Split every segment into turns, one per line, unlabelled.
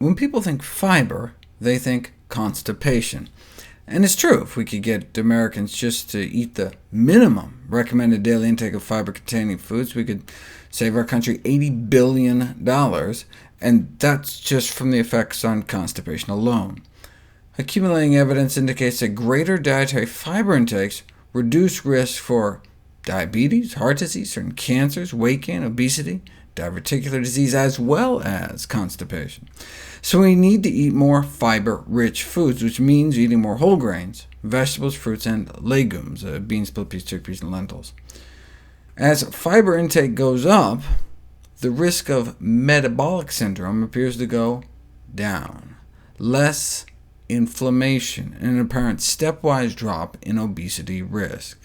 When people think fiber, they think constipation. And it's true, if we could get Americans just to eat the minimum recommended daily intake of fiber-containing foods, we could save our country $80 billion, and that's just from the effects on constipation alone. Accumulating evidence indicates that greater dietary fiber intakes reduce risk for diabetes, heart disease, certain cancers, weight gain, obesity, diverticular disease, as well as constipation. So we need to eat more fiber-rich foods, which means eating more whole grains, vegetables, fruits, and legumes, beans, split peas, chickpeas, and lentils. As fiber intake goes up, the risk of metabolic syndrome appears to go down. Less inflammation, and an apparent stepwise drop in obesity risk.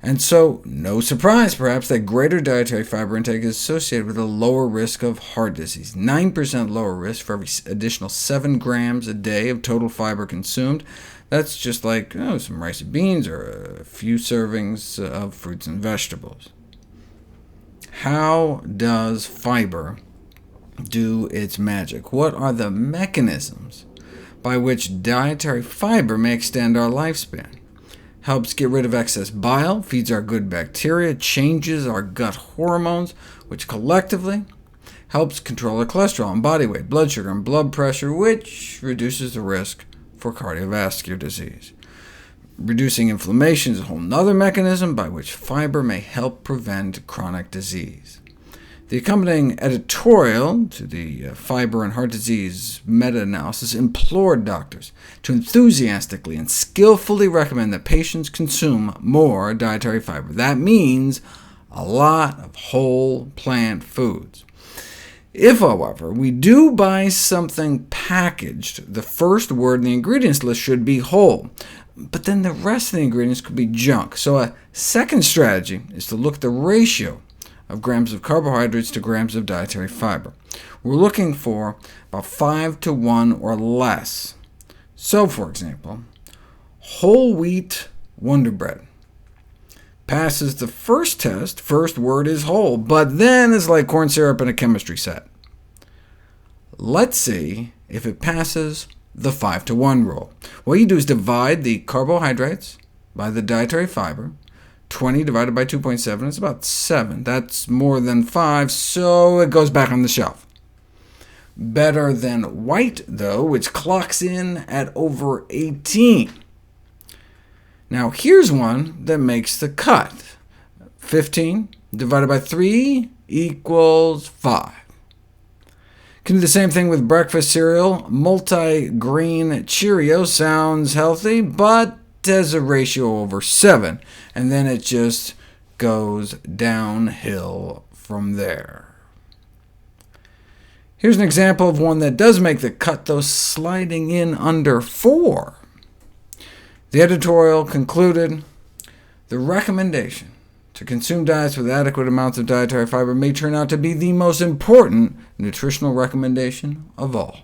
And so, no surprise perhaps that greater dietary fiber intake is associated with a lower risk of heart disease, 9% lower risk for every additional 7 grams a day of total fiber consumed. That's just like some rice and beans, or a few servings of fruits and vegetables. How does fiber do its magic? What are the mechanisms by which dietary fiber may extend our lifespan? Helps get rid of excess bile, feeds our good bacteria, changes our gut hormones, which collectively helps control our cholesterol and body weight, blood sugar, and blood pressure, which reduces the risk for cardiovascular disease. Reducing inflammation is a whole other mechanism by which fiber may help prevent chronic disease. The accompanying editorial to the Fiber and Heart Disease meta-analysis implored doctors to enthusiastically and skillfully recommend that patients consume more dietary fiber. That means a lot of whole plant foods. If, however, we do buy something packaged, the first word in the ingredients list should be whole, but then the rest of the ingredients could be junk. So a second strategy is to look at the ratio of grams of carbohydrates to grams of dietary fiber. We're looking for about 5 to 1 or less. So, for example, whole wheat Wonder Bread passes the first test, first word is whole, but then it's like corn syrup in a chemistry set. Let's see if it passes the 5 to 1 rule. What you do is divide the carbohydrates by the dietary fiber. 20 divided by 2.7 is about 7. That's more than 5, so it goes back on the shelf. Better than white, though, which clocks in at over 18. Now here's one that makes the cut. 15 divided by 3 equals 5. Can do the same thing with breakfast cereal. Multi-grain Cheerio sounds healthy, but has a ratio over 7, and then it just goes downhill from there. Here's an example of one that does make the cut, though sliding in under 4. The editorial concluded, the recommendation to consume diets with adequate amounts of dietary fiber may turn out to be the most important nutritional recommendation of all.